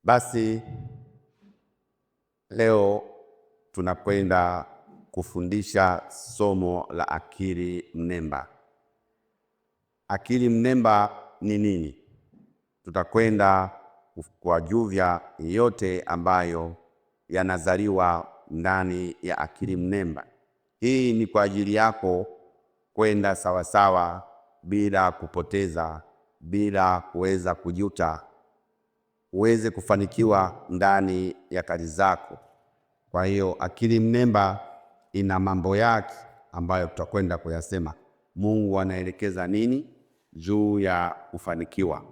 Basi leo tunakwenda kufundisha somo la akili mnemba. Akili mnemba ni nini? Tutakwenda kuwajuvya yote ambayo yanazaliwa ndani ya akili mnemba. Hii ni kwa ajili yako kwenda sawasawa bila kupoteza, bila kuweza kujuta, uweze kufanikiwa ndani ya kazi zako. Kwa hiyo akili mnemba ina mambo yake ambayo tutakwenda kuyasema. Mungu anaelekeza nini juu ya kufanikiwa?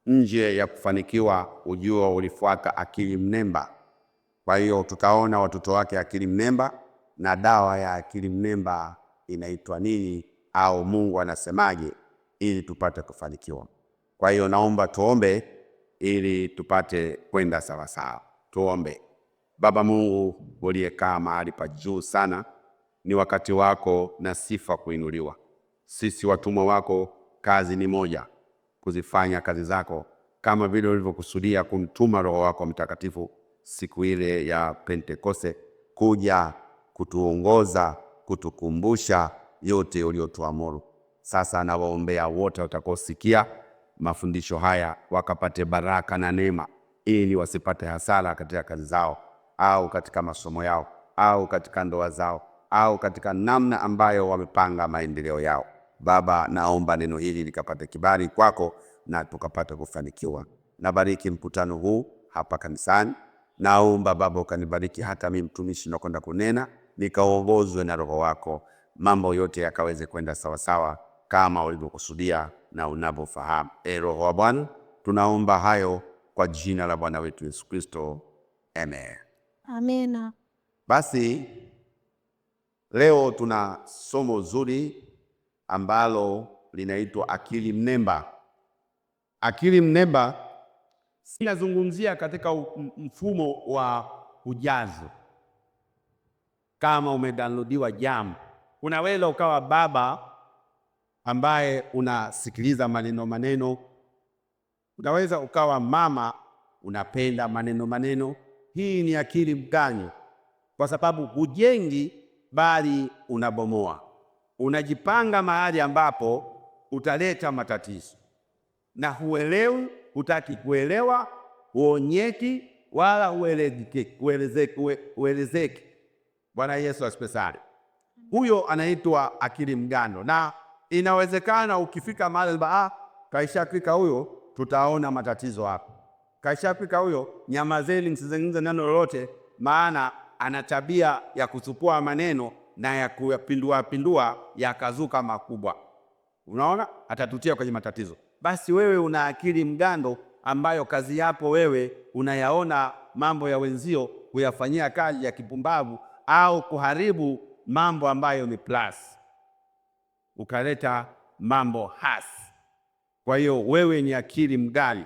Nje ya kufanikiwa ujue ulifuata akili mnemba. Kwa hiyo tutaona watoto wake akili mnemba na dawa ya akili mnemba inaitwa nini, au Mungu anasemaje ili tupate kufanikiwa. Kwa hiyo naomba tuombe ili tupate kwenda sawa sawa. Tuombe. Baba Mungu uliyekaa mahali pa juu sana, ni wakati wako na sifa kuinuliwa. Sisi watumwa wako, kazi ni moja, kuzifanya kazi zako kama vile ulivyokusudia kumtuma Roho wako Mtakatifu siku ile ya Pentekoste, kuja kutuongoza, kutukumbusha yote uliotuamuru. Sasa nawaombea wote watakaosikia mafundisho haya wakapate baraka na neema, ili wasipate hasara katika kazi zao, au katika masomo yao, au katika ndoa zao, au katika namna ambayo wamepanga maendeleo yao. Baba, naomba neno hili likapate kibali kwako na tukapate kufanikiwa. Nabariki mkutano huu hapa kanisani. Naomba Baba ukanibariki hata mimi mtumishi nakwenda kunena, nikaongozwe na Roho wako, mambo yote yakaweze kwenda sawa sawa kama ulivyokusudia na unavyofahamu. Roho wa Bwana, tunaomba hayo kwa jina la Bwana wetu Yesu Kristo. Amen. Amina. Basi leo tuna somo zuri ambalo linaitwa akili mnemba. Akili mnemba inazungumzia katika mfumo wa ujazo. Kama umedownloadiwa jambo, unaweza ukawa baba ambaye unasikiliza maneno. Unaweza ukawa mama unapenda maneno. Hii ni akili mganyo, kwa sababu hujengi bali unabomoa. Unajipanga mahali ambapo utaleta matatizo, na huelewi, hutaki kuelewa, huonyeki wala uelezeki. Bwana Yesu asifiwe sana. Huyo anaitwa akili mgando, na inawezekana ukifika mahali kaishafika huyo, tutaona matatizo hapo. Kaishafika huyo, nyamazeni, msizungumze neno lolote, maana ana tabia ya kuchukua maneno na ya kuyapindua yakazuka makubwa. Unaona, atatutia kwenye matatizo. Basi wewe una akili mgando ambayo kazi yapo wewe unayaona mambo ya wenzio kuyafanyia kazi ya kipumbavu, au kuharibu mambo ambayo ni plus, ukaleta mambo hasi. Kwa hiyo wewe ni akili mgali.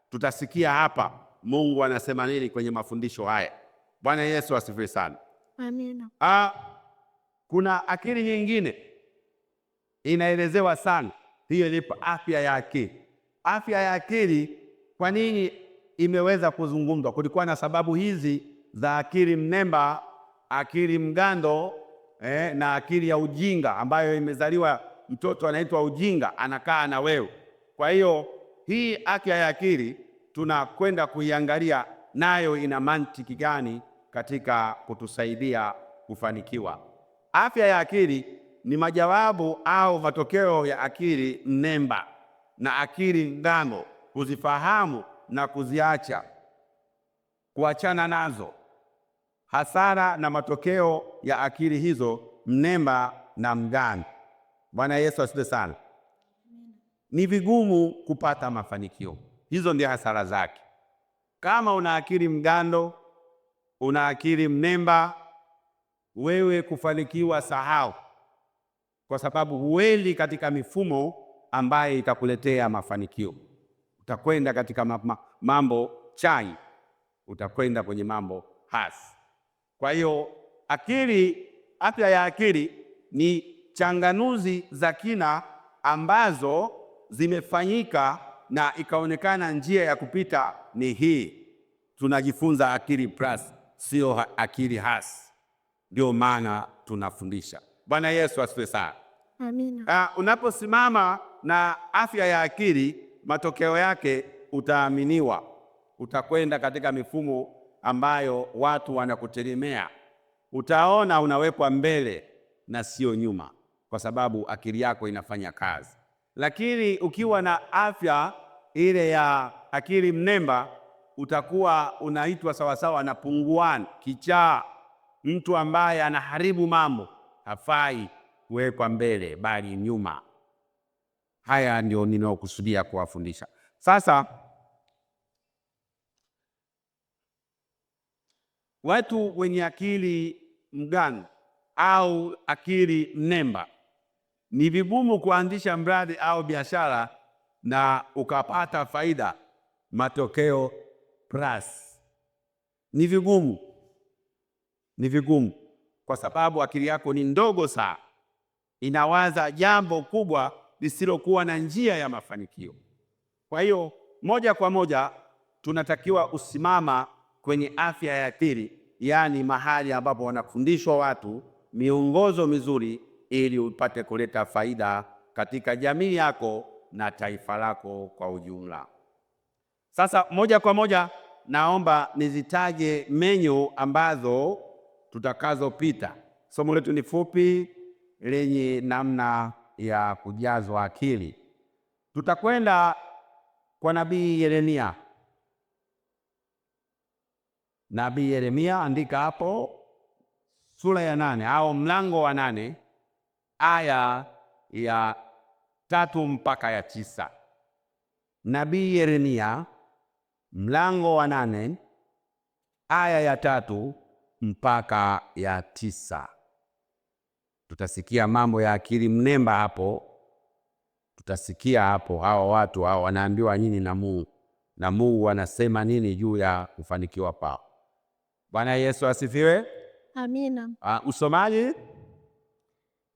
Tutasikia hapa Mungu anasema nini kwenye mafundisho haya. Bwana Yesu asifiwe sana. Amina. Kuna akili nyingine inaelezewa sana, hiyo ni afya ya akili. Afya ya akili, kwa nini imeweza kuzungumzwa? Kulikuwa na sababu hizi za akili mnemba, akili mgando, na akili ya ujinga ambayo imezaliwa. Mtoto anaitwa ujinga, anakaa na wewe. Kwa hiyo hii afya ya akili tunakwenda kuiangalia, nayo ina mantiki gani katika kutusaidia kufanikiwa. Afya ya akili ni majawabu au matokeo ya akili mnemba na akili mgando, kuzifahamu na kuziacha, kuachana nazo. Hasara na matokeo ya akili hizo mnemba na mgando. Bwana Yesu asifiwe sana. Ni vigumu kupata mafanikio. Hizo ndio hasara zake. Kama una akili mgando, una akili mnemba, wewe kufanikiwa sahau, kwa sababu huendi katika mifumo ambaye itakuletea mafanikio. Utakwenda katika mambo chai, utakwenda kwenye mambo hasi. Kwa hiyo afya ya akili ni changanuzi za kina ambazo zimefanyika na ikaonekana njia ya kupita ni hii. tunajifunza akili plus, sio akili hasi. Ndio maana tunafundisha. Bwana Yesu asifiwe sana. Amina. Unaposimama na afya ya akili, matokeo yake utaaminiwa. Utakwenda katika mifumo ambayo watu wanakutegemea. Utaona unawekwa mbele na sio nyuma, kwa sababu akili yako inafanya kazi. Lakini ukiwa na afya ile ya akili mnemba, utakuwa unaitwa sawasawa na punguani, kichaa, mtu ambaye anaharibu mambo. Hafai kuwekwa mbele bali nyuma. Haya ndio ninaokusudia kuwafundisha. Sasa watu wenye akili mgani au akili mnemba, ni vigumu kuanzisha mradi au biashara na ukapata faida, matokeo plus. Ni vigumu kwa sababu akili yako ni ndogo sana. Inawaza jambo kubwa lisilokuwa na njia ya mafanikio. Kwa hiyo moja kwa moja tunatakiwa usimama kwenye afya ya akili, yaani mahali ambapo wanafundishwa watu miongozo mizuri ili upate kuleta faida katika jamii yako na taifa lako kwa ujumla. Sasa moja kwa moja naomba nizitaje menyu ambazo tutakazopita. Somo letu ni fupi lenye namna ya kujazwa akili. Tutakwenda kwa Nabii Yeremia. Nabii Yeremia, andika hapo, sura ya 8 au mlango wa 8 aya ya 3 mpaka ya 9. Nabii Yeremia mlango wa 8 aya ya 3 mpaka ya 9. Tutasikia mambo ya akili mnemba hapo. Tutasikia hapo hao watu hao wanaambiwa nini na Mungu, na Mungu anasema nini juu ya kufanikiwa kwao. Bwana Yesu asifiwe. Amina. Usomaji,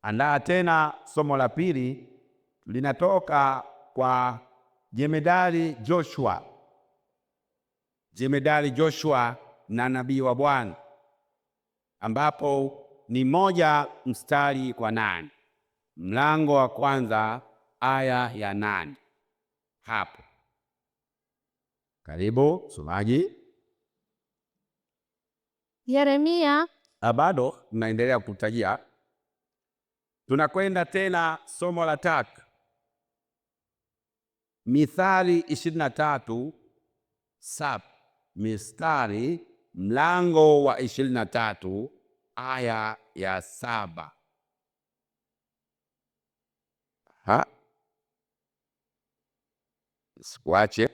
andaa tena somo la pili, linatoka kwa Jemedari Joshua. Jemedari Joshua na nabii wa Bwana, ambapo ni 1 mstari kwa 8. Mlango wa kwanza aya ya 8. Hapo karibu somaji. Yeremia. Bado tunaendelea kutajia. Tunakwenda tena somo la 3. Mithali 23:7. Mistari mlango wa 23 aya ya 7. Sikuache.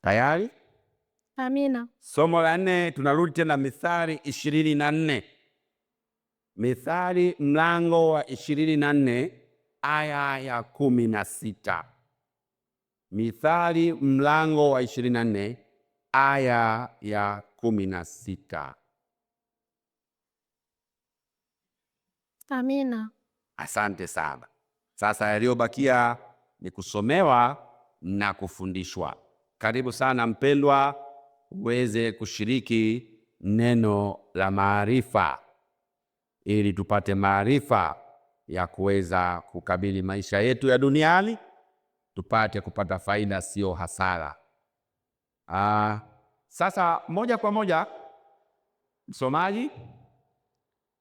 Tayari? Amina. Somo la 4 tunarudi tena Mithali 24. Mithali mlango wa 24 aya ya 16. Mithali mlango wa 24 aya ya 16. Amina. Asante sana. Sasa yaliyobakia ni kusomewa na kufundishwa. Karibu sana mpendwa, uweze kushiriki neno la maarifa ili tupate maarifa ya kuweza kukabili maisha yetu ya duniani, tupate kupata faida, sio hasara. Sasa moja kwa moja msomaji.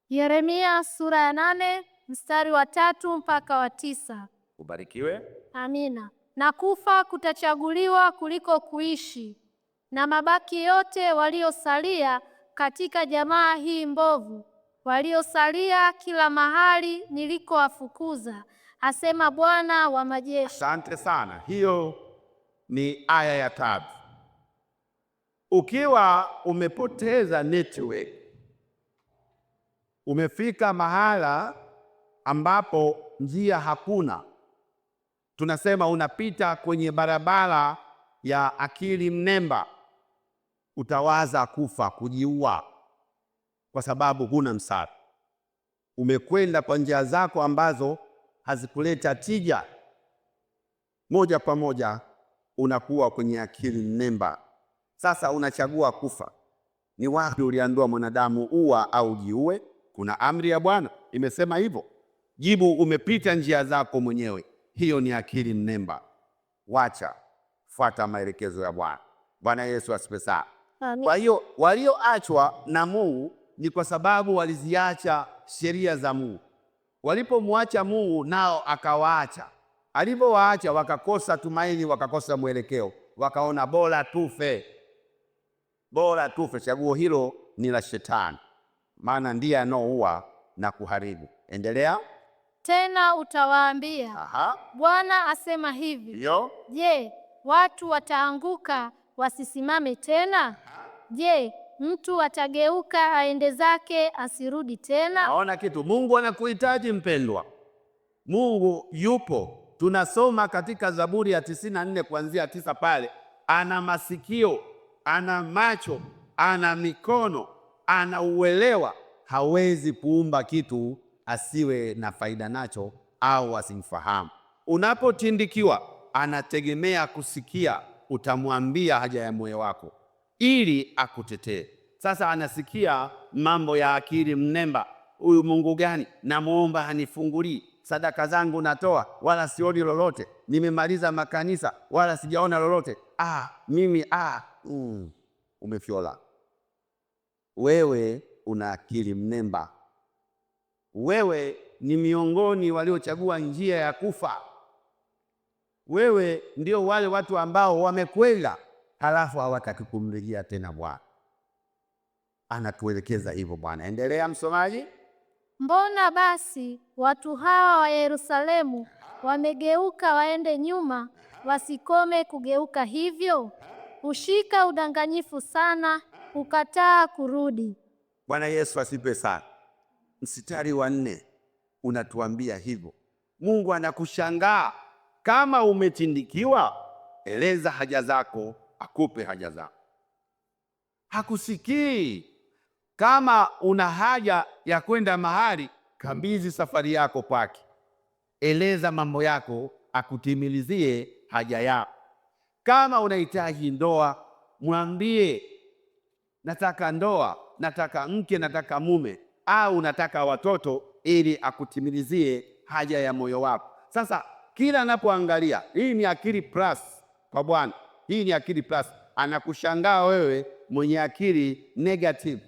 Yeremia sura ya 8 mstari wa 3 mpaka wa 9. Ubarikiwe. Amina. Na kufa kutachaguliwa kuliko kuishi, na mabaki yote waliosalia katika jamaa hii mbovu, waliosalia kila mahali nilikowafukuza, asema Bwana wa majeshi. Asante sana. Hiyo ni aya ya 3. Ukiwa umepoteza network, umefika mahala ambapo njia hakuna, tunasema unapita kwenye barabara ya akili mnemba, utawaza kufa, kujiua, kwa sababu huna msaada. Umekwenda kwa njia zako ambazo hazikuleta tija, moja kwa moja unakuwa kwenye akili mnemba. Sasa unachagua kufa. Ni wapi uliambiwa mwanadamu ua au jiue? Kuna amri ya Bwana imesema hivyo. Jibu, umepita njia zako mwenyewe. Hiyo ni akili mnemba. Wacha, fuata maelekezo ya Bwana. Bwana Yesu asifiwe sana. Kwa hiyo walioachwa na Mungu ni kwa sababu waliziacha sheria za Mungu. Walipomwacha Mungu nao akawaacha. Alipowaacha wakakosa tumaini, wakakosa mwelekeo, wakaona bora tufe. Bora tufe. Chaguo hilo ni la Shetani, maana ndiye anaoua na kuharibu. Endelea. Tena utawaambia, Bwana asema hivi, je, watu wataanguka wasisimame tena? Je, mtu atageuka aende zake asirudi tena? Naona kitu. Mungu anakuhitaji mpendwa. Mungu yupo. Tunasoma katika Zaburi ya 94 kuanzia 9 pale. Ana masikio, ana macho, ana mikono, ana uelewa. Hawezi kuumba kitu asiwe na faida nacho au asimfahamu. Unapotindikiwa, anategemea kusikia utamwambia haja ya moyo wako ili akutetee. Sasa anasikia mambo ya akili mnemba. Huyu Mungu gani? Namuomba hanifungulii. Sadaka zangu natoa wala sioni lolote. Nimemaliza makanisa wala sijaona lolote. Umefyola. Wewe una akili mnemba. Wewe ni miongoni waliochagua njia ya kufa. Wewe ndio wale watu ambao wamekwenda halafu hawataki kumrejea tena Bwana. Anatuelekeza hivyo Bwana. Endelea msomaji. Mbona basi watu hawa wa Yerusalemu wamegeuka waende nyuma, wasikome kugeuka hivyo? Hushika udanganyifu sana, hukataa kurudi. Bwana Yesu asifiwe sana. Mstari wa 4 unatuambia hivyo. Mungu anakushangaa. Kama umetindikiwa, eleza haja zako, akupe haja zako. Hakusikii. Kama una haja ya kwenda mahali, kabidhi safari yako kwake. Eleza mambo yako, akutimilizie haja yako. Kama unahitaji ndoa, mwambie nataka ndoa, nataka mke, nataka mume, au nataka watoto, ili akutimilizie haja ya moyo wako. Sasa kila anapoangalia, hii ni akili plus kwa Bwana. Hii ni akili plus. Anakushangaa wewe mwenye akili negative.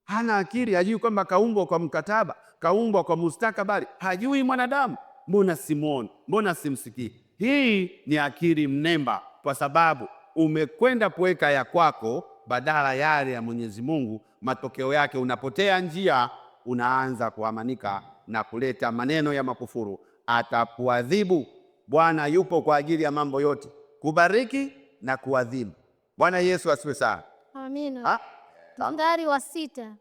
Hana akili, hajui kwamba kaumbwa kwa mkataba, kaumbwa kwa mustakabali. Hajui mwanadamu, mbona simuoni, mbona simsikii? Hii ni akili mnemba, kwa sababu umekwenda kuweka ya kwako badala yale ya Mwenyezi Mungu. Matokeo yake unapotea njia, unaanza kuhamanika na kuleta maneno ya makufuru. Atakuadhibu. Bwana yupo kwa ajili ya mambo yote, kubariki na kuadhibu. Bwana Yesu asifiwe sana. Amina. Mstari wa 6.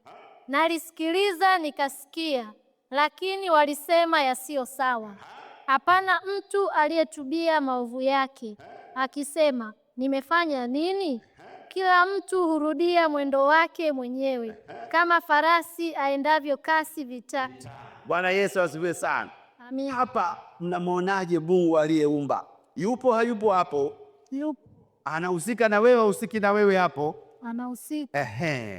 Nalisikiliza nikasikia, lakini walisema yasiyo sawa. Hapana mtu aliyetubia maovu yake, akisema nimefanya nini? Kila mtu hurudia mwendo wake mwenyewe, kama farasi aendavyo kasi vitani. Bwana Yesu asifiwe sana. Amina. Hapa mnamwonaje Mungu aliyeumba? Yupo hayupo hapo? Yupo. Anahusika na wewe, usiki na wewe hapo? Anahusika.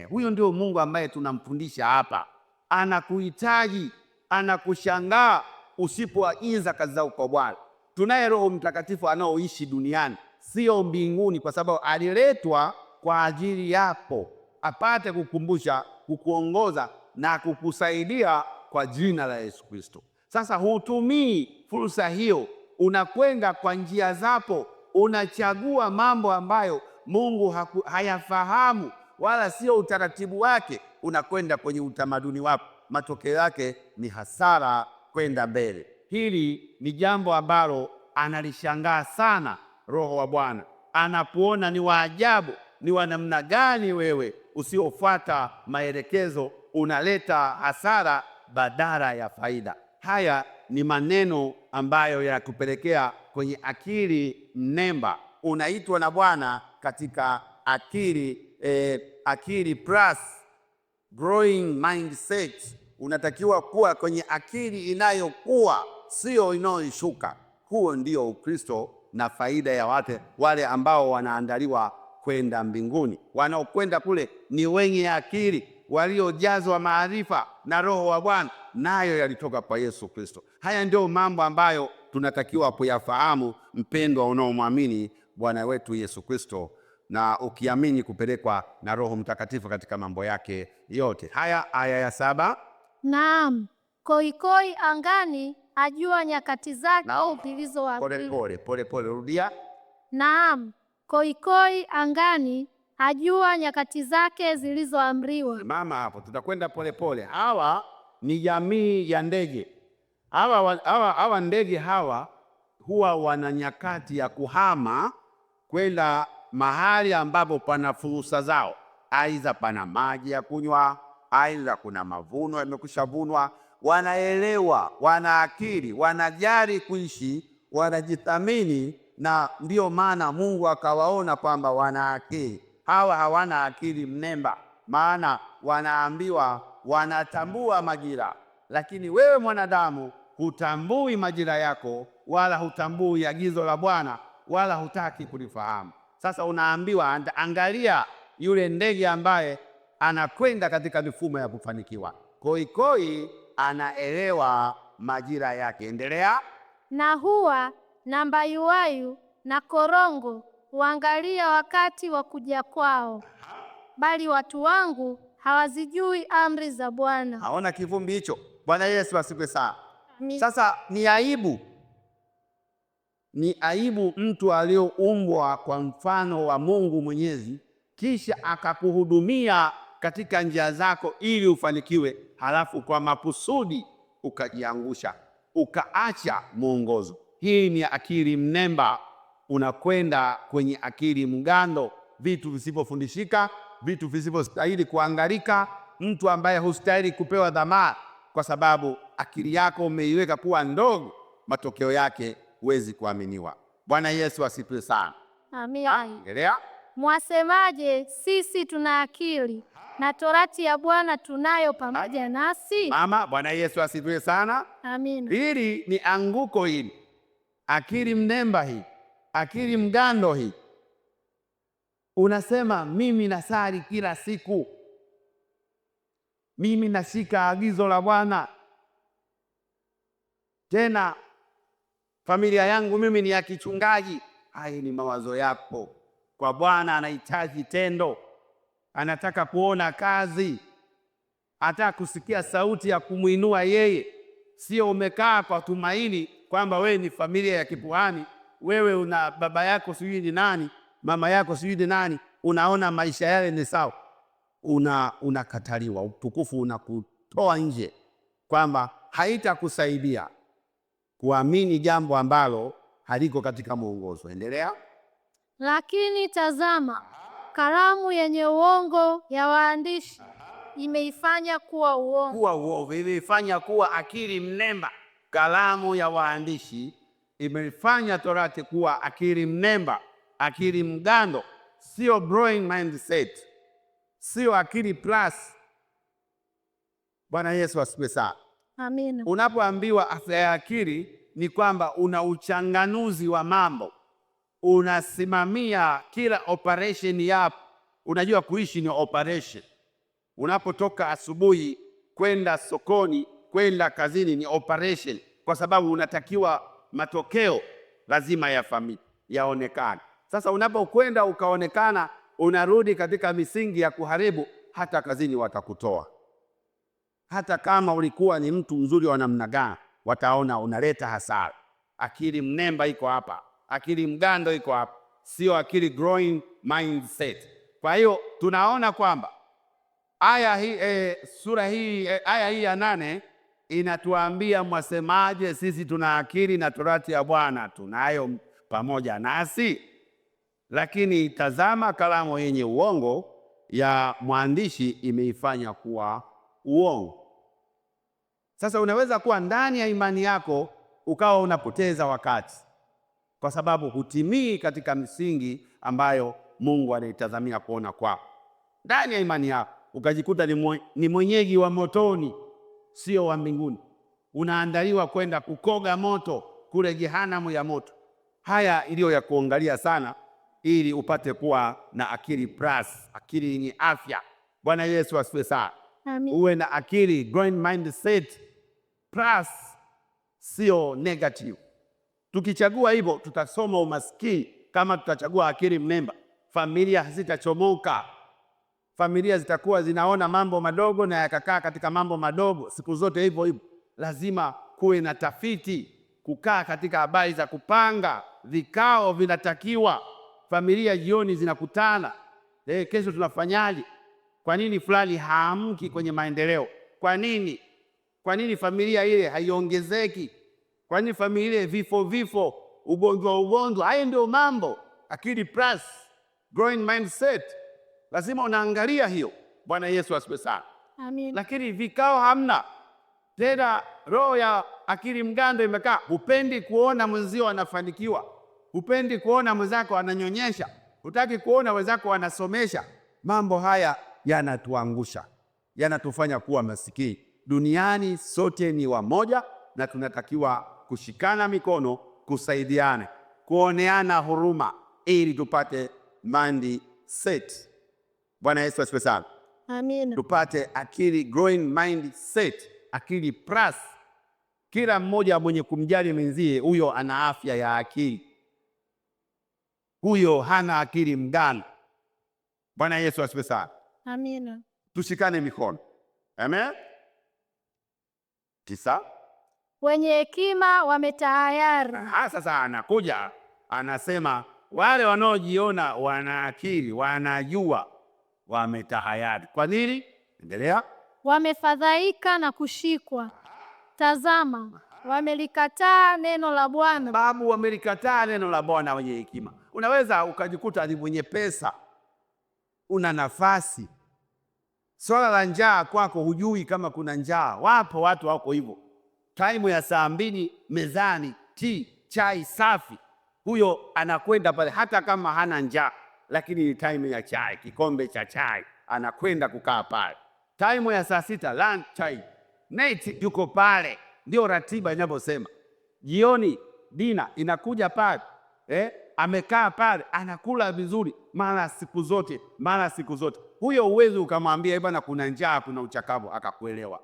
Huyo ndio Mungu ambaye tunamfundisha hapa. Anakuhitaji, anakushangaa usipoagiza kazi zako kwa Bwana. Tunaye Roho Mtakatifu anaoishi duniani, sio mbinguni, kwa sababu aliletwa kwa ajili yako, apate kukumbusha, kukuongoza na kukusaidia kwa jina la Yesu Kristo. Sasa hutumii fursa hiyo, unakwenda kwa njia zako, unachagua mambo ambayo Mungu hayafahamu wala sio utaratibu wake, unakwenda kwenye utamaduni wako. Matokeo yake ni hasara kwenda mbele. Hili ni jambo ambalo analishangaa sana Roho wa Bwana. Anakuona ni waajabu, ni wa namna gani wewe usiofuata maelekezo, unaleta hasara badala ya faida. Haya ni maneno ambayo yanatupelekea kwenye akili mnemba. Unaitwa na Bwana katika akili plus growing mindset. unatakiwa kuwa kwenye akili inayokuwa, sio inayoshuka. Huo ndio Ukristo na faida ya wale ambao wanaandaliwa kwenda mbinguni. Wanaokwenda kule ni wenye akili, waliojazwa maarifa na Roho wa Bwana, nayo yalitoka kwa Yesu Kristo. Haya ndio mambo ambayo tunatakiwa kuyafahamu, mpendwa unaomwamini Bwana wetu Yesu Kristo, na ukiamini kupelekwa na Roho Mtakatifu katika mambo yake yote. Haya, aya ya 7. Naam, koikoi angani ajua nyakati zake zilizoamriwa. Pole, rudia. Naam, koikoi angani ajua nyakati zake zilizoamriwa. Mama, hapo tutakwenda pole. Hawa ni jamii ya ndege. Hawa ndege hawa huwa wana nyakati ya kuhama kwenda mahali ambapo pana fursa zao, aidha pana maji ya kunywa, aidha kuna mavuno yamekushavunwa. Wanaelewa, wana akili, wanajali kuishi, wanajithamini, na ndio maana Mungu akawaona kwamba wana akili. Hawa hawana akili mnemba, maana wanaambiwa wanatambua majira, lakini wewe mwanadamu hutambui majira yako, wala hutambui agizo la Bwana, wala hutaki kulifahamu. Sasa unaambiwa, angalia yule ndege ambaye anakwenda katika mifumo ya kufanikiwa. Koikoi anaelewa majira yake. Endelea. Na huwa na mbayuwayu na korongo huangalia wakati wa kuja kwao, bali watu wangu hawazijui amri za Bwana. Haona kivumbi hicho. Bwana Yesu asifiwe sana. Sasa ni aibu mtu aliyeumbwa kwa mfano wa Mungu Mwenyezi, kisha akakuhudumia katika njia zako ili ufanikiwe, halafu kwa makusudi ukajiangusha, ukaacha mwongozo. Hii ni akili mnemba. Unakwenda kwenye akili mgando, vitu visivyofundishika, vitu visivyostahili kuangalika, mtu ambaye hustahili kupewa dhamana, kwa sababu akili yako umeiweka kuwa ndogo, matokeo yake huwezi kuaminiwa. Bwana Yesu asifiwe sana. Amina. Endelea. Mwasemaje, sisi tuna akili na torati ya Bwana tunayo pamoja nasi? Mama, Bwana Yesu asifiwe sana. Amina. Hili ni anguko hili. Akili mnemba hii, akili mgando hii. Unasema mimi nasali kila siku, mimi nashika agizo la Bwana, tena familia yangu mimi ni ya kichungaji. Haya ni mawazo yako. Kwa Bwana anahitaji tendo, anataka kuona kazi, anataka kusikia sauti ya kumuinua yeye. Sio umekaa kwa tumaini kwamba wewe ni familia ya kipuani, wewe una baba yako sijui ni nani, mama yako sijui ni nani, unaona maisha yale ni sawa. Unakataliwa, utukufu unakutoa nje, kwamba haitakusaidia kuamini jambo ambalo haliko katika mwongozo. Endelea. Lakini tazama, kalamu yenye uongo ya waandishi imeifanya kuwa uongo. Imeifanya kuwa akili mnemba. Kalamu ya waandishi imeifanya torati kuwa akili mnemba, akili mgando, sio growing mindset, sio akili plus. Bwana Yesu asifiwe sana. Amina. Unapoambiwa afya ya akili ni kwamba una uchanganuzi wa mambo, unasimamia kila operation yako. Unajua kuishi ni operation. Unapotoka asubuhi kwenda sokoni, kwenda kazini ni operation, kwa sababu unatakiwa matokeo lazima yaonekane. Sasa unapokwenda ukaonekana unarudi katika misingi ya kuharibu, hata kazini watakutoa. Hata kama ulikuwa ni mtu mzuri wa namna gani, wataona unaleta hasara. Akili mnemba iko hapa, akili mgando iko hapa, sio akili growing mindset. Kwa hiyo tunaona kwamba aya hii aya hii ya 8 inatuambia, mwasemaje, sisi tuna akili na torati ya Bwana tunayo pamoja nasi? Lakini tazama, kalamu yenye uongo ya mwandishi imeifanya kuwa uongo. Sasa unaweza kuwa ndani ya imani yako ukawa unapoteza wakati, kwa sababu hutimii katika misingi ambayo Mungu anaitazamia kuona kwako. Ndani ya imani yako ukajikuta ni mwenyeji wa motoni, sio wa mbinguni. Unaandaliwa kwenda kukoga moto kule jehanamu ya moto. Haya iliyo ya kuangalia sana, ili upate kuwa na akili plus, akili yenye afya. Bwana Yesu asifiwe sana. Amen. Uwe na akili growing mindset plus, sio negative. Tukichagua hivyo tutasoma umaskini. Kama tutachagua akili mnemba, familia hazitachomoka. Familia zitakuwa zinaona mambo madogo na yakakaa katika mambo madogo siku zote hivyo hivyo. Lazima kuwe na tafiti, kukaa katika habari za kupanga vikao. Vinatakiwa familia jioni zinakutana, kesho tunafanyaje? Kwa nini fulani haamki kwenye maendeleo? Kwa nini familia ile haiongezeki? Kwa nini familia ile vifo, ugonjwa? Hayo ndio mambo. Akili plus, growing mindset, lazima unaangalia hiyo. Bwana Yesu asifiwe sana. Amen. Lakini vikao hamna tena. Roho ya akili mgando imekaa. Hupendi kuona mwenzio anafanikiwa, hupendi kuona mwenzako ananyonyesha, hutaki kuona wenzako wanasomesha. Mambo haya yanatuangusha, yanatufanya kuwa masikini. Duniani sote ni wamoja, na tunatakiwa kushikana mikono, kusaidiana, kuoneana huruma, ili tupate mindset. Bwana Yesu asifiwe sana. Amen. Tupate akili growing mindset, akili plus. Kila mmoja mwenye kumjali mwenzie, huyo ana afya ya akili, huyo hana akili mgano. Bwana Yesu asifiwe sana. Amen. Tushikane mikono. Amen. 9. Wenye hekima wametahayari. Sasa anakuja anasema wale wanaojiona wana akili, wanajua, wametahayari. Kwa nini? Endelea. Wamefadhaika na kushikwa. Tazama, wamelikataa neno la Bwana. Babu, wamelikataa neno la Bwana. Wenye hekima, unaweza ukajikuta ni mwenye pesa, una nafasi, swala la njaa kwako hujui kama kuna njaa. Wapo watu wako hivyo. Time ya saa 2 mezani, chai safi, huyo anakwenda pale hata kama hana njaa, lakini time ya chai, kikombe cha chai, anakwenda kukaa pale. Time ya saa 6 lunch time, night yuko pale. Ndio ratiba inavyosema. Jioni dina inakuja pale, amekaa pale anakula vizuri, mara siku zote. Huyo uwezi ukamwambia bwana kuna njaa, kuna uchakavu, akakuelewa.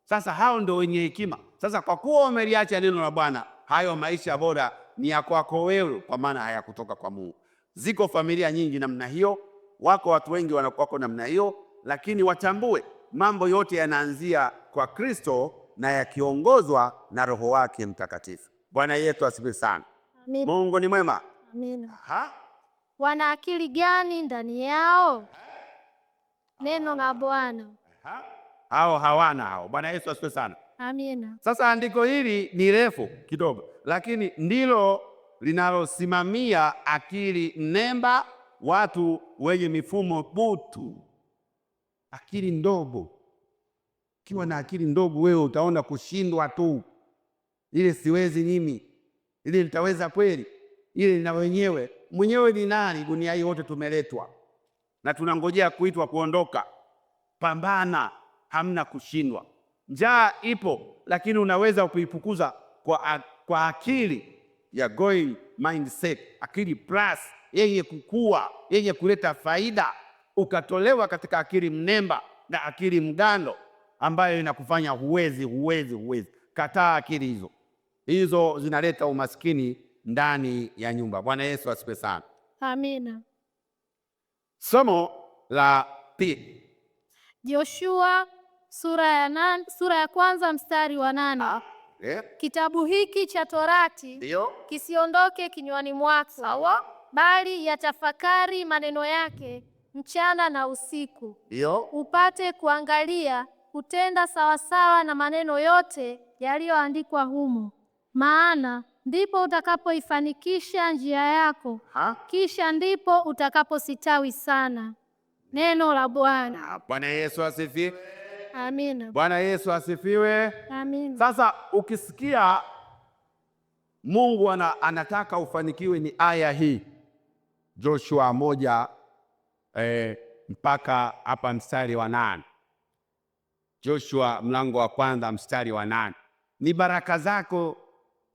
Sasa hao ndio wenye hekima. Sasa kwa kuwa umeliacha neno la Bwana, hayo maisha bora ni ya kwako wewe, kwa maana hayakutoka kwa Mungu. Ziko familia nyingi namna hiyo, wako watu wengi wanakuwako namna hiyo, lakini watambue mambo yote yanaanzia kwa Kristo na yakiongozwa na Roho wake Mtakatifu. Bwana yetu asifiwe sana. Amen. Mungu ni mwema. Amen. Wana akili gani ndani yao? Neno la Bwana. Hao hawana hao. Bwana Yesu asifiwe sana. Amina. Sasa andiko hili ni refu kidogo, lakini ndilo linalosimamia akili mnemba, watu wenye mifumo butu, akili ndogo. Ukiwa na akili ndogo wewe utaona kushindwa tu. Ile siwezi mimi, ile nitaweza kweli, ile na mwenyewe ni nani? Dunia hii wote tumeletwa na tunangojea kuitwa kuondoka. Pambana, hamna kushindwa. Njaa ipo, lakini unaweza kuifukuza kwa akili ya growing mindset, akili plus, yenye kukua, yenye kuleta faida. Ukatolewa katika akili mnemba na akili mgando ambayo inakufanya huwezi. Kataa akili hizo zinaleta umaskini ndani ya nyumba. Bwana Yesu asifiwe sana. Amina. Somo la pili, Joshua sura ya 1 mstari wa 8. Kitabu hiki cha Torati kisiondoke kinywani mwako, bali yatafakari maneno yake mchana na usiku, upate kuangalia kutenda sawasawa na maneno yote yaliyoandikwa humo, maana ndipo utakapoifanikisha njia yako, kisha ndipo utakapositawi sana. Neno la Bwana. Bwana Yesu asifiwe. Amina. Bwana Yesu asifiwe. Amina. Sasa ukisikia Mungu anataka ufanikiwe, ni aya hii Joshua 1 mpaka hapa mstari wa 8. Joshua mlango wa 1 mstari wa 8. Ni baraka zako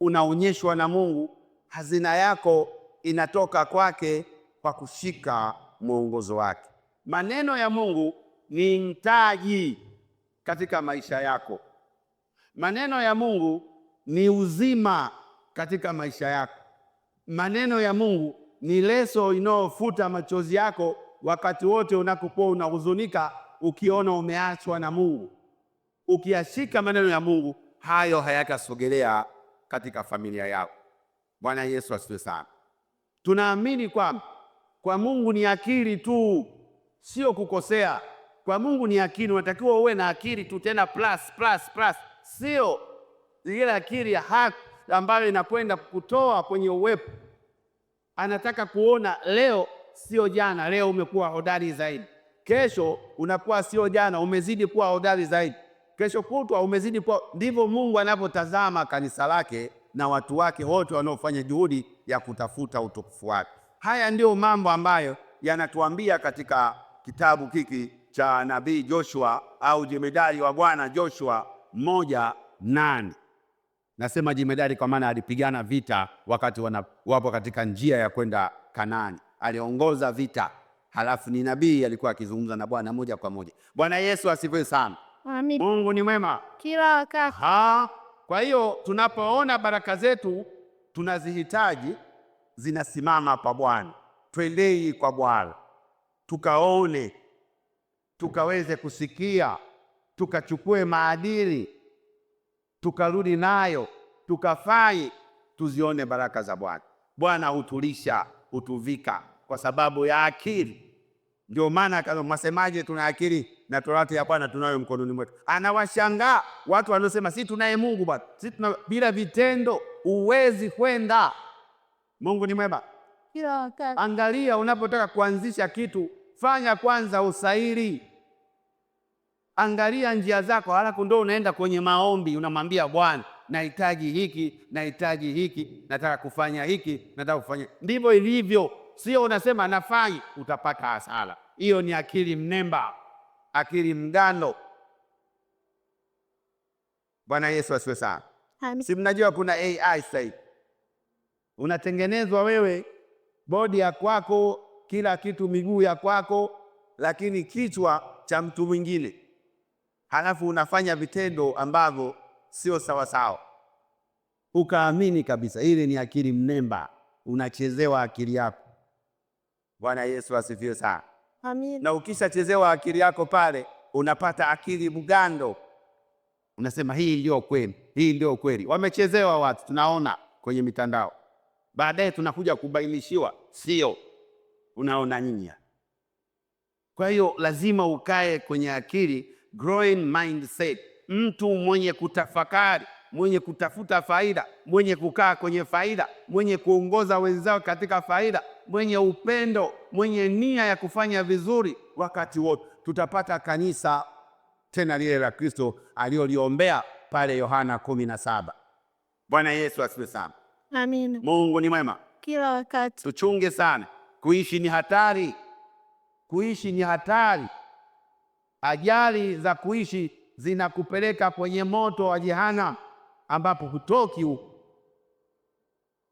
unaonyeshwa na Mungu, hazina yako inatoka kwake kwa kushika mwongozo wake. Maneno ya Mungu ni mtaji katika maisha yako. Maneno ya Mungu ni uzima katika maisha yako. Maneno ya Mungu ni leso inayofuta machozi yako wakati wote unapokuwa unahuzunika, ukiona umeachwa na Mungu. Ukiyashika maneno ya Mungu, hayo hayatasogelea katika familia yako. Bwana Yesu asifiwe sana. Tunaamini kwamba kwa Mungu ni akili tu, sio kukosea. Kwa Mungu ni akili, unatakiwa uwe na akili tu, tena plus. Sio ile akili ya haki ambayo inakwenda kukutoa kwenye uwepo. Anataka kuona leo sio jana. Leo umekuwa hodari zaidi, kesho unakuwa sio jana, umezidi kuwa hodari zaidi, kesho kutwa umezidi kuwa. Ndivyo Mungu anapotazama kanisa lake na watu wake wote wanaofanya juhudi ya kutafuta utukufu wake. Haya ndio mambo ambayo yanatuambia katika kitabu hiki cha nabii Joshua au jemedari wa Bwana Joshua 1:8. Nasema jemedari kwa maana alipigana vita wakati wapo katika njia ya kwenda Kanaani. Aliongoza vita, halafu ni nabii, alikuwa akizungumza na Bwana moja kwa moja. Bwana Yesu asifiwe sana. Amen. Mungu ni mwema kila wakati. Kwa hiyo tunapoona baraka zetu tunazihitaji zinasimama pa Bwana, twendei kwa Bwana tukaone, tukaweze kusikia, tukachukue maadili, tukarudi nayo, tukafai, tuzione baraka za Bwana. Bwana hutulisha, hutuvika kwa sababu ya akili. Ndio maana kama msemaje, tuna akili na torati ya Bwana tunayo mkononi mwetu. Anawashangaa watu wanaosema si tunaye Mungu bwana, si tuna, bila vitendo uwezi kwenda. Mungu ni mwema kila wakati. Angalia, unapotaka kuanzisha kitu, fanya kwanza usairi. Angalia njia zako, halafu ndio unaenda kwenye maombi, unamwambia Bwana, nahitaji hiki, nahitaji hiki, nataka kufanya hiki, nataka kufanya. Ndivyo ilivyo, sio unasema nafanya, utapata hasara. Hiyo ni akili mnemba, akili mgando. Bwana Yesu asifiwe sana. Si mnajua kuna AI sasa hivi, unatengenezwa wewe, bodi ya kwako, kila kitu, miguu ya kwako, lakini kichwa cha mtu mwingine, halafu unafanya vitendo ambavyo sio sawa sawa, ukaamini kabisa. Ile ni akili mnemba, unachezewa akili yako. Bwana Yesu asifiwe sana. Amen. Na ukishachezewa akili yako pale, unapata akili mgando, unasema hii ndio kweli, hii ndio kweli. Wamechezewa watu, tunaona kwenye mitandao, baadaye tunakuja kubainishiwa sio, unaona nyinyi. Kwa hiyo lazima ukae kwenye akili, growing mindset, mtu mwenye kutafakari, mwenye kutafuta faida, mwenye kukaa kwenye faida, mwenye kuongoza wenzao katika faida, mwenye upendo, mwenye nia ya kufanya vizuri wakati wote. Tutapata kanisa tena lile la Kristo aliyoliombea pale Yohana 17. Bwana Yesu asifiwe sana. Amen. Mungu ni mwema kila wakati. Tuchunge sana, kuishi ni hatari. Kuishi ni hatari. Ajali za kuishi zinakupeleka kwenye moto wa jehanamu ambapo hutoki huko.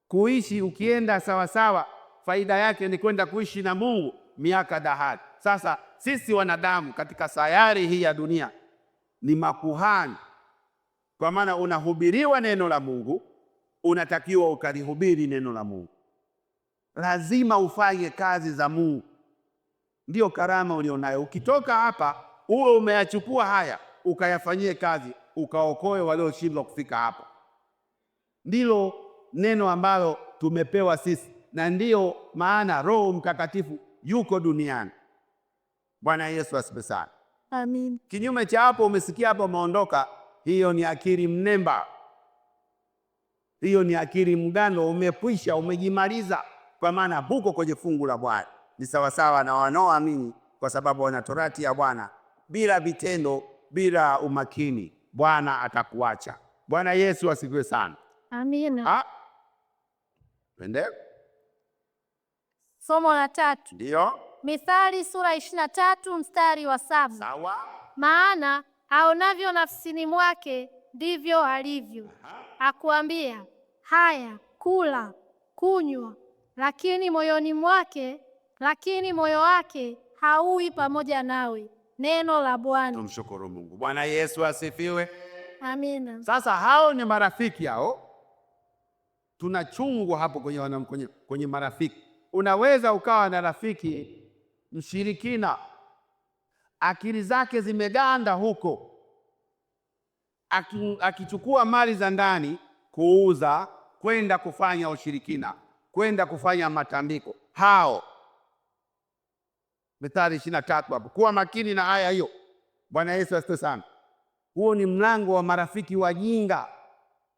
Kuishi ukienda sawa sawa, faida yake ni kwenda kuishi na Mungu miaka dahari. Sasa sisi wanadamu katika sayari hii ya dunia ni makuhani, kwa maana unahubiriwa neno la Mungu, unatakiwa ukalihubiri neno la Mungu. Lazima ufanye kazi za Mungu, ndio karama ulionayo. Ukitoka hapa uwe umeyachukua haya, ukayafanyie kazi, ukaokoe walioshindwa kufika hapa. Ndilo neno ambalo tumepewa sisi, na ndiyo maana Roho Mtakatifu yuko duniani. Bwana Yesu asifiwe sana. Amen. Kinyume cha hapo, umesikia hapo umeondoka, hiyo ni akili mnemba, hiyo ni akili mgando. Umekwisha, umejimaliza, kwa maana huko kwenye fungu la Bwana. Ni sawasawa na wanaoamini kwa sababu wana torati ya Bwana. Bila vitendo, bila umakini, Bwana atakuacha. Bwana Yesu asifiwe sana. Amina. Twende somo la 3. Ndio. Mithali sura 23 mstari wa 7. Sawa. Maana aonavyo nafsini mwake ndivyo alivyo. Akuambia, haya, kula, kunywa, lakini moyo wake hauwi pamoja nawe. Neno la Bwana. Tumshukuru Mungu. Bwana Yesu asifiwe. Amina. Sasa hao ni marafiki hao. Tunachungwa hapo kwenye marafiki. Unaweza ukawa na rafiki mshirikina, akili zake zimeganda huko, akichukua mali za ndani kuuza, kwenda kufanya ushirikina, kwenda kufanya matambiko. Hao Mithali 23 hapo. Kuwa makini na aya hiyo. Bwana Yesu asifiwe sana. Huo ni mlango wa marafiki wajinga,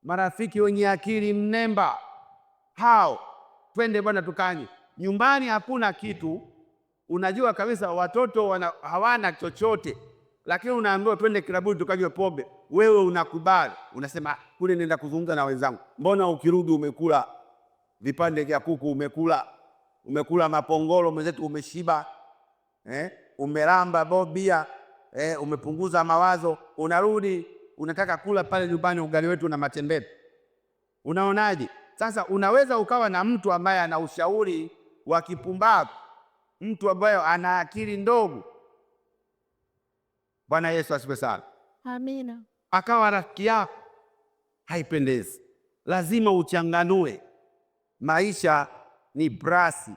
marafiki wenye akili mnemba. Hao twende bwana tukanye. Nyumbani hakuna kitu, unajua kabisa watoto hawana chochote, lakini unaambiwa twende klabuni tukanywe pombe. Wewe unakubali, unasema kule nenda kuzungumza na wenzangu. Mbona ukirudi umekula vipande vya kuku, umekula mapongolo, mwenzetu umeshiba, umelamba bobia, umepunguza mawazo, unarudi unataka kula pale nyumbani ugali wetu na matembele. Unaonaje? Sasa unaweza ukawa na mtu ambaye ana ushauri wa kipumbavu, mtu ambaye ana akili ndogo. Bwana Yesu asifiwe sana. Amina. Akawa rafiki yako, haipendezi. Lazima uchanganue. Maisha ni brasi.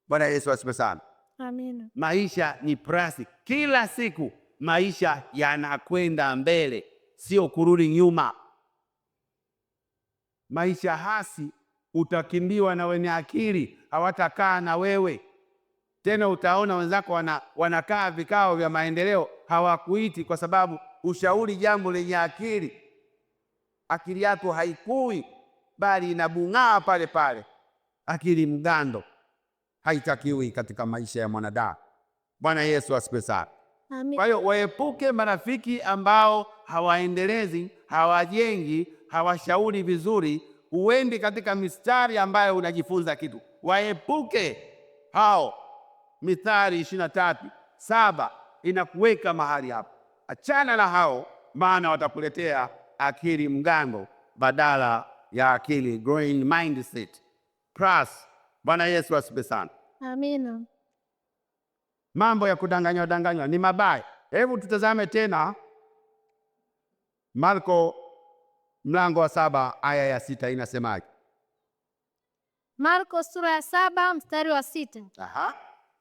Bwana Yesu asifiwe sana. Amina. Maisha ni brasi. Kila siku maisha yanakwenda mbele, sio kurudi nyuma. Maisha hasi, utakimbiwa na wenye akili, hawatakaa na wewe tena. Utaona wenzako wanakaa vikao vya maendeleo, hawakuiti kwa sababu ushauri jambo lenye akili. Akili yako haikui, bali inabung'aa pale pale. Akili mgando haitakiwi katika maisha ya mwanadamu. Bwana Yesu asifiwe sana. Amen. Kwa hiyo waepuke marafiki ambao hawaendelezi, hawajengi, hawashauri vizuri. Uendi katika mistari ambayo unajifunza kitu. Waepuke hao. Mithali 23:7 inakuweka mahali hapo. Achana na hao, maana watakuletea akili mgando badala ya akili growing mindset. Plus, Bwana Yesu asifiwe sana. Amina. Mambo ya kudanganywa ni mabaya. Hebu tutazame tena Marko mlango wa 7 aya ya 6 inasemaje? Marko sura ya 7 mstari wa 6. Aha.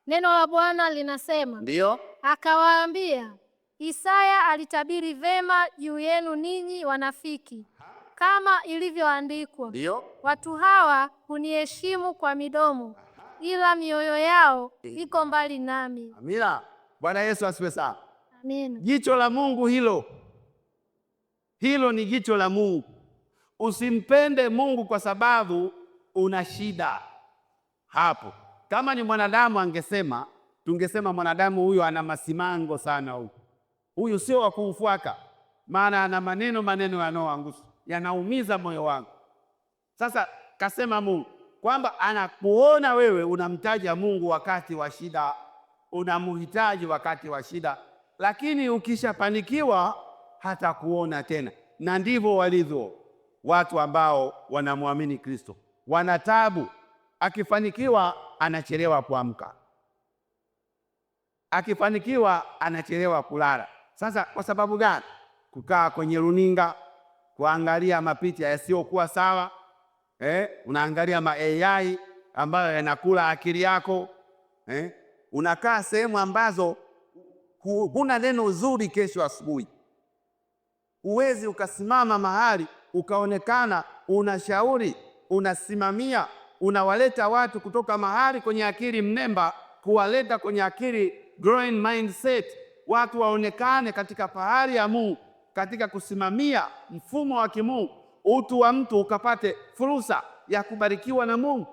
Neno la Bwana linasema, Ndio. Akawaambia, Isaya alitabiri vema juu yenu ninyi wanafiki, kama ilivyoandikwa, Ndio. Watu hawa huniheshimu kwa midomo, ila mioyo yao iko mbali nami. Amina. Bwana Yesu asifiwe sana. Amina. Jicho la Mungu hilo ni jicho la Mungu. Usimpende Mungu kwa sababu una shida hapo. Kama ni mwanadamu tungesema mwanadamu huyu ana masimango sana, huyu sio wa kumfuata, maana ana maneno yanayoangusha, yanaumiza moyo wangu. Sasa kasema Mungu kwamba anakuona wewe unamtaja Mungu wakati wa shida, unamhitaji wakati wa shida, lakini ukishafanikiwa hata kuona tena. Na ndivyo walivyo watu ambao wanamwamini Kristo, wana taabu. Akifanikiwa anachelewa kuamka, akifanikiwa anachelewa kulala. Sasa kwa sababu gani? Kukaa kwenye runinga, kuangalia mapicha yasiyokuwa sawa. Unaangalia AI ambayo yanakula akili yako. Unakaa sehemu ambazo huna neno zuri kesho asubuhi. Uwezi ukasimama mahali ukaonekana unashauri, unasimamia, unawaleta watu kutoka mahali kwenye akili mnemba kuwaleta kwenye akili growing mindset. Watu waonekane katika fahari ya Mungu, katika kusimamia mfumo wa kimungu, utu wa mtu ukapate fursa ya kubarikiwa na Mungu.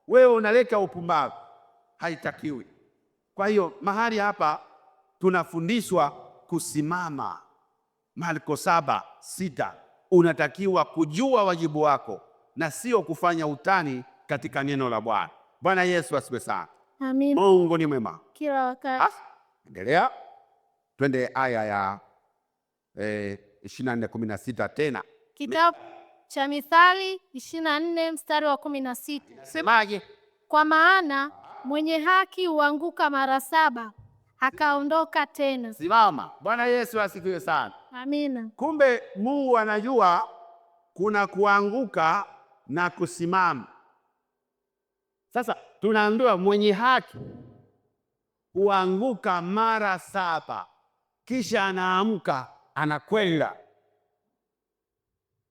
Wewe unaleta upumbavu, haitakiwi. Kwa hiyo mahali hapa tunafundishwa kusimama. Marko 7:6, unatakiwa kujua wajibu wako na sio kufanya utani katika neno la Bwana. Bwana Yesu asifiwe sana. Amina. Mungu ni mwema Kila wakati. Endelea. Twende aya ya 24:16 tena. Kitabu cha Mithali 24 mstari wa 16. Semaje? Kwa maana mwenye haki huanguka mara 7 akaondoka tena. Simama. Bwana Yesu asifiwe sana. Amina. Kumbe Mungu anajua kuna kuanguka na kusimama. Sasa tunaambiwa mwenye haki huanguka mara 7 kisha anaamka anakwenda.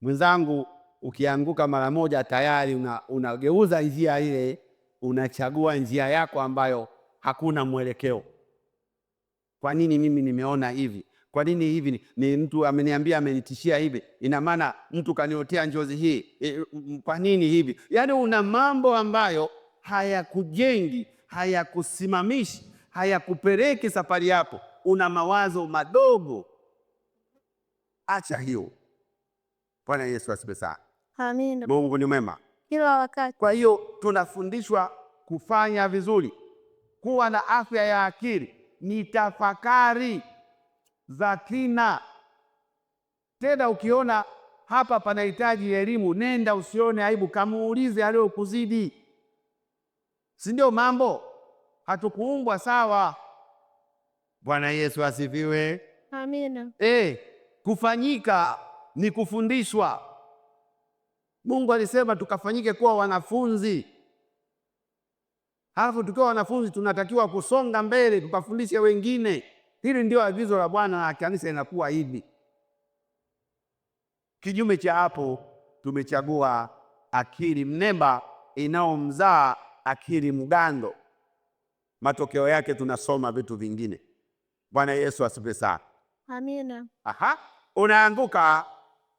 Mwenzangu, ukianguka mara moja tayari unageuza njia ile, unachagua njia yako ambayo hakuna mwelekeo. Kwa nini mimi nimeona hivi? Kwa nini hivi? Ni mtu ameniambia, amenitishia hivi. Ina maana mtu kaniotea njozi hii. Kwa nini hivi? Yaani una mambo ambayo hayakujengi, hayakusimamishi, hayakupeleki safari yako. Una mawazo madogo. Acha hiyo. Bwana Yesu asifiwe sana. Amina. Mungu ni mwema kila wakati. Kwa hiyo tunafundishwa kufanya vizuri, kuwa na afya ya akili, ni tafakari za kina. Tena ukiona hapa panahitaji elimu, nenda, usione aibu, kamuulize aliyokuzidi. Si ndio mambo? Hatukuumbwa sawa. Bwana Yesu asifiwe. Amina. Kufanyika ni kufundishwa. Mungu alisema tukafanyike kuwa wanafunzi. Halafu tukiwa wanafunzi tunatakiwa kusonga mbele, tukafundishe wengine. Hili ndio agizo la Bwana, na kanisa inakuwa hivi. Kinyume cha hapo, tumechagua akili mnemba inaomzaa akili mgando. Matokeo yake tunasoma vitu vingine. Bwana Yesu asifiwe sana. Amina. Unaanguka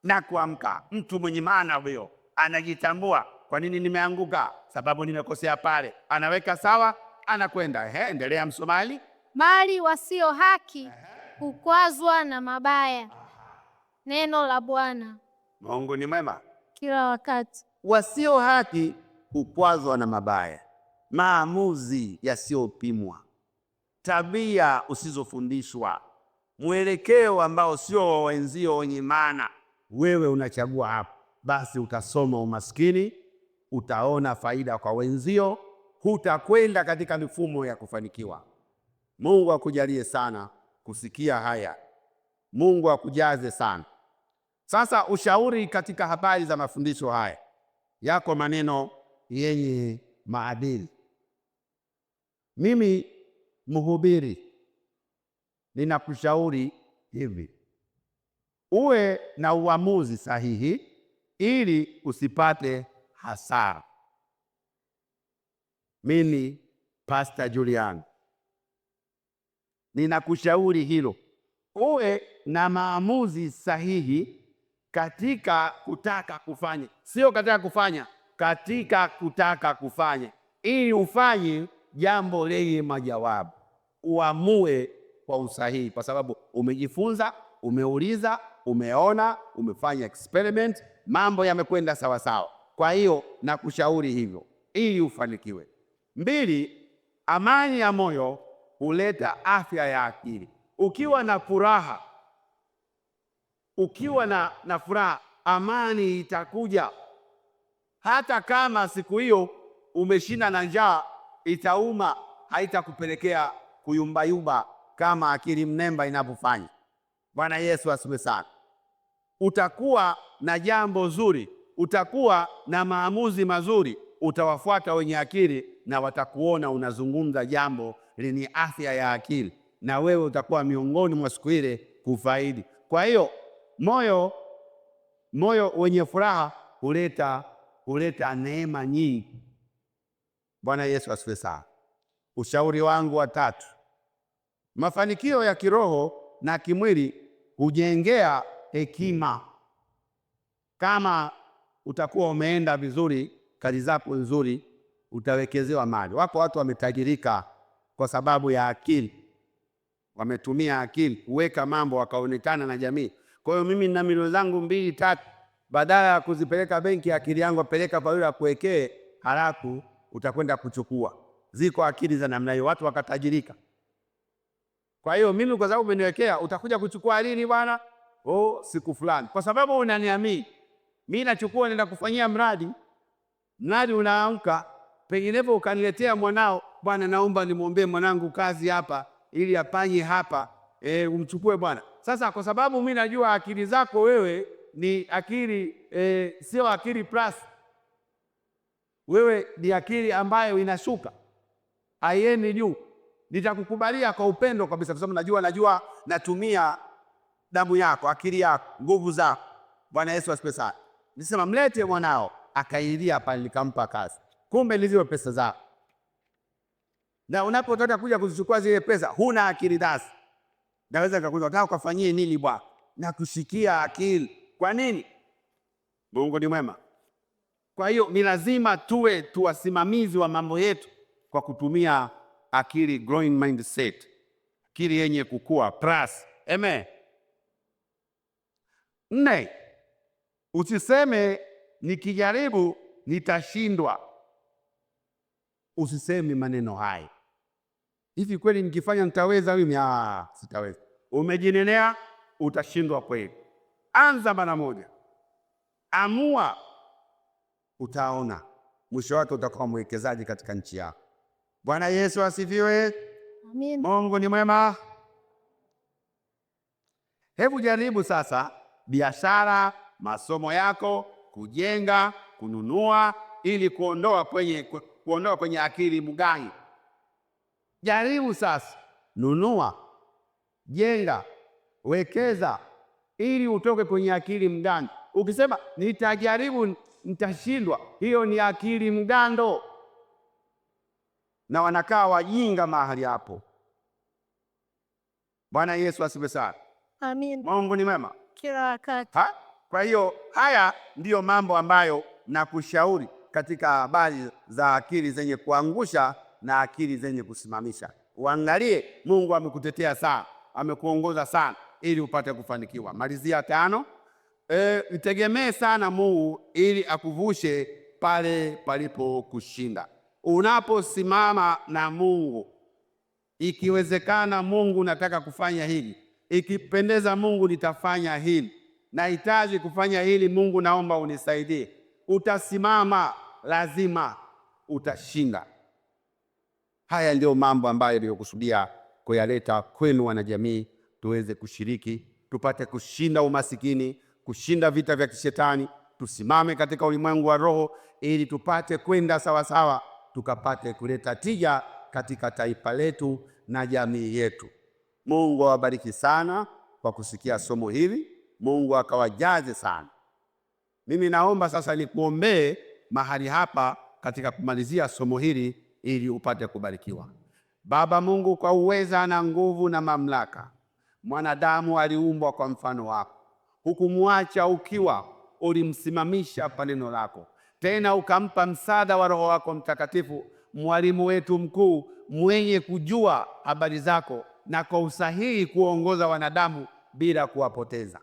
na kuamka. Mtu mwenye maana huyo anajitambua. Kwa nini nimeanguka? Sababu nimekosea pale. Anaweka sawa, anakwenda. Endelea msomali. Bali wasio haki hukwazwa na mabaya. Neno la Bwana. Mungu ni mwema kila wakati. Wasio haki hukwazwa na mabaya, maamuzi yasiyopimwa, tabia usizofundishwa, mwelekeo ambao sio wa wenzio wenye maana. Wewe unachagua hapo, basi utasoma umaskini, utaona faida kwa wenzio, hutakwenda katika mifumo ya kufanikiwa. Mungu akujalie sana kusikia haya. Mungu akujaze sana. Sasa ushauri katika habari za mafundisho haya, yako maneno yenye maadili. Mimi mhubiri ninakushauri hivi: uwe na uamuzi sahihi ili usipate hasara. Mimi Pastor Julian ninakushauri hilo. Uwe na maamuzi sahihi katika kutaka kufanya, sio katika kufanya, katika kutaka kufanya, ili ufanye jambo lenye majawabu. Uamue kwa usahihi, kwa sababu umejifunza, umeuliza, umeona, umefanya experiment, mambo yamekwenda sawa sawa. Kwa hiyo nakushauri hivyo ili ufanikiwe. 2, amani ya moyo huleta afya ya akili. Ukiwa na furaha, amani itakuja. Hata kama siku hiyo umeshinda na njaa, itauma, haitakupelekea kuyumbayumba kama akili mnemba inavyofanya. Bwana Yesu asifiwe sana. Utakuwa na jambo zuri, utakuwa na maamuzi mazuri, utawafuata wenye akili na watakuona unazungumza jambo lenye afya ya akili, na wewe utakuwa miongoni mwa siku ile kufaidi. Kwa hiyo moyo wenye furaha huleta neema nyingi. Bwana Yesu asifiwe sana. Ushauri wangu wa 3, mafanikio ya kiroho na kimwili hujengea hekima. Kama utakuwa umeenda vizuri, kazi zako nzuri, utawekezewa mali. Wako watu wametajirika kwa sababu ya akili, wametumia akili kuweka mambo wakaonekana na jamii. Kwa hiyo mimi nina milioni zangu 2, 3, badala ya kuzipeleka benki, akili yangu apeleka kwa yule akuwekee, halafu utakwenda kuchukua. Ziko akili za namna hiyo, watu wakatajirika. Kwa hiyo mimi kwa sababu umeniwekea, utakuja kuchukua lini bwana? Oh, siku fulani. Kwa sababu unaniamini. Mimi nachukua nenda kufanyia mradi. Mradi unaamka, penginepo ukaniletea mwanao, bwana naomba nimwombee mwanangu kazi hapa ili afanye hapa, umchukue bwana. Sasa kwa sababu mimi najua akili zako wewe ni akili sio akili plus. Wewe ni akili ambayo inashuka, haiendi juu. Nitakukubalia kwa upendo kabisa, kwa sababu najua natumia damu yako, akili yako, nguvu zako. Bwana Yesu asifiwe sana. Nisema mlete mwanao, akailia pale nikampa kazi. Kumbe nilizio pesa zako. Na unapotaka kuja kuzichukua zile pesa, huna akili dasi. Naweza kukuza unataka kufanyie nini bwana? Na kushikia akili. Kwa nini? Mungu ni mwema. Kwa hiyo ni lazima tuwe wasimamizi wa mambo yetu kwa kutumia akili, growing mindset, akili yenye kukua plus. Amen. 4, usiseme nikijaribu nitashindwa. Usiseme maneno haya. Hivi kweli nikifanya nitaweza mimi? Sitaweza. Umejinenea, utashindwa kweli. Anza mara moja. Amua, utaona mwisho wake utakuwa mwekezaji katika nchi yako. Bwana Yesu asifiwe. Amen. Mungu ni mwema. Hebu jaribu sasa biashara, masomo yako, kujenga, kununua ili kuondoa kwenye akili mgani. Jaribu sasa, nunua, jenga, wekeza ili utoke kwenye akili mgani. Ukisema nitajaribu nitashindwa, hiyo ni akili mgando. Na wanakaa wajinga mahali hapo. Bwana Yesu asifiwe sana. Amen. Mungu ni mwema kila wakati. Kwa hiyo haya ndiyo mambo ambayo nakushauri katika habari za akili zenye kuangusha na akili zenye kusimamisha. Uangalie, Mungu amekutetea sana, amekuongoza sana ili upate kufanikiwa. Malizia 5. Mtegemee sana Mungu ili akuvushe pale palipo kushinda. Unaposimama na Mungu, ikiwezekana Mungu nataka kufanya hili, ikipendeza Mungu nitafanya hili, nahitaji kufanya hili, Mungu naomba unisaidie. Utasimama, lazima utashinda. Haya ndio mambo ambayo niliyokusudia kuyaleta kwenu wanajamii, tuweze kushiriki, tupate kushinda umasikini, kushinda vita vya kishetani, tusimame katika ulimwengu wa roho ili tupate kwenda sawasawa, tukapate kuleta tija katika taifa letu na jamii yetu. Mungu awabariki sana kwa kusikia somo hili. Mungu akawajaze sana. Mimi naomba sasa nikuombee mahali hapa katika kumalizia somo hili ili upate kubarikiwa. Baba Mungu, kwa uweza na nguvu na mamlaka, mwanadamu aliumbwa kwa mfano wako. Hukumwacha ukiwa, ulimsimamisha kwa neno lako. Tena ukampa msaada wa Roho wako Mtakatifu, mwalimu wetu mkuu, mwenye kujua habari zako na kwa usahihi kuongoza wanadamu bila kuwapoteza.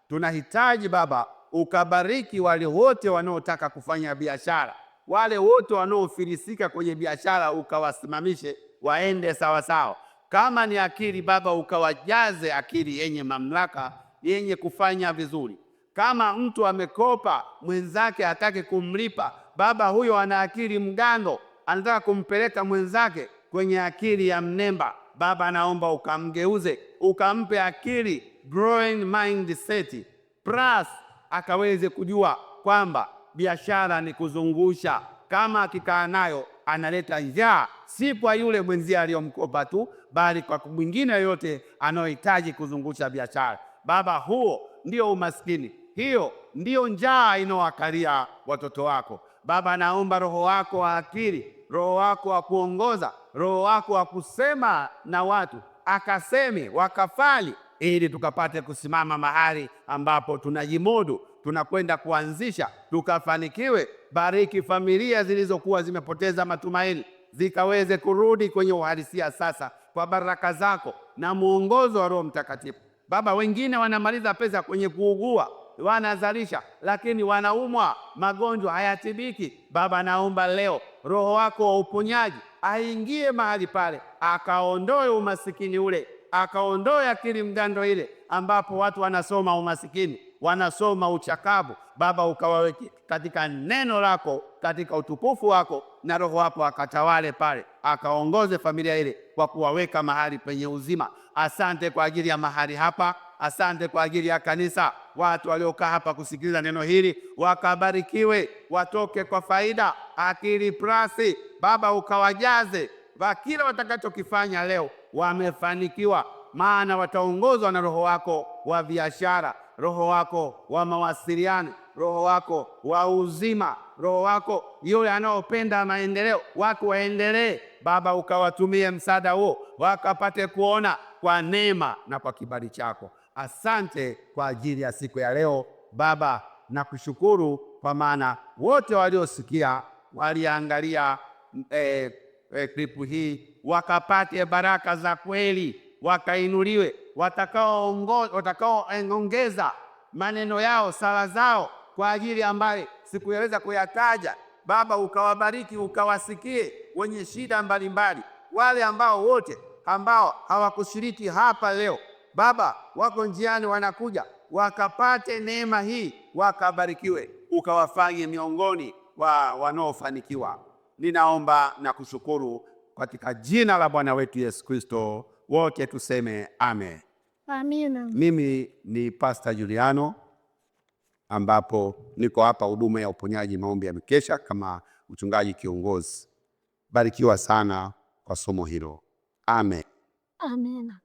Tunahitaji Baba, ukabariki wale wote wanaotaka kufanya biashara, wale wote wanaofilisika kwenye biashara, ukawasimamishe waende sawa sawa. Kama ni akili Baba, ukawajaze akili yenye mamlaka, yenye kufanya vizuri. Kama mtu amekopa mwenzake hataki kumlipa, Baba, huyo ana akili mgando, anataka kumpeleka mwenzake kwenye akili ya mnemba. Baba, naomba ukamgeuze, ukampe akili growing mindset plus akaweze kujua kwamba biashara ni kuzungusha. Kama akikaa nayo analeta njaa, si kwa yule mwenzie aliyomkopa tu, bali kwa mwingine yote anayohitaji kuzungusha biashara. Baba, huo ndio umaskini, hiyo ndio njaa inowakalia watoto wako. Baba, naomba Roho wako wa akili, Roho wako wa kuongoza, Roho wako wa kusema na watu, akaseme wakafali, ili tukapate kusimama mahali ambapo tunajimudu, tunakwenda kuanzisha, tukafanikiwe. Bariki familia zilizokuwa zimepoteza matumaini, zikaweze kurudi kwenye uhalisia sasa kwa baraka zako na muongozo wa Roho Mtakatifu. Baba, wengine wanamaliza pesa kwenye kuugua, wanazalisha lakini wanaumwa, magonjwa hayatibiki. Baba, naomba leo Roho wako wa uponyaji aingie mahali pale, akaondoe umasikini ule, akaondoe akili mgando ile, ambapo watu wanasoma umasikini, wanasoma uchakavu. Baba, ukawaweke katika neno lako, katika utukufu wako, na Roho wako akatawale pale, akaongoze familia ile kwa kuwaweka mahali penye uzima. Asante kwa ajili ya mahali hapa, asante kwa ajili ya kanisa, watu waliokaa hapa kusikiliza neno hili, wakabarikiwe, watoke kwa faida. Akili Plus, Baba, ukawajaze kila watakachokifanya leo, wamefanikiwa, maana wataongozwa na Roho wako wa biashara, Roho wako wa mawasiliano, Roho wako wa uzima, Roho wako yule anaopenda maendeleo, watu waendelee. Baba, ukawatumie msaada huo, wakapate kuona kwa neema na kwa kibali chako. Asante kwa ajili ya siku ya leo Baba, na kushukuru kwa maana wote waliosikia, waliangalia klipu hii, wakapate baraka za kweli, wakainuliwe, watakaoongeza maneno yao, sala zao kwa ajili ambaye sikuweza kuyataja. Baba, ukawabariki, ukawasikie wenye shida mbalimbali, wale ambao wote ambao hawakushiriki hapa leo Baba, wako njiani wanakuja, wakapate neema hii, wakabarikiwe, ukawafanye miongoni wa wanaofanikiwa. Ninaomba na kushukuru katika jina la Bwana wetu Yesu Kristo, wote tuseme amen. Amina. Mimi ni Pastor Juliano, ambapo niko hapa huduma ya uponyaji, maombi ya mikesha kama mchungaji kiongozi. Barikiwa sana kwa somo hilo. Amen. Amina.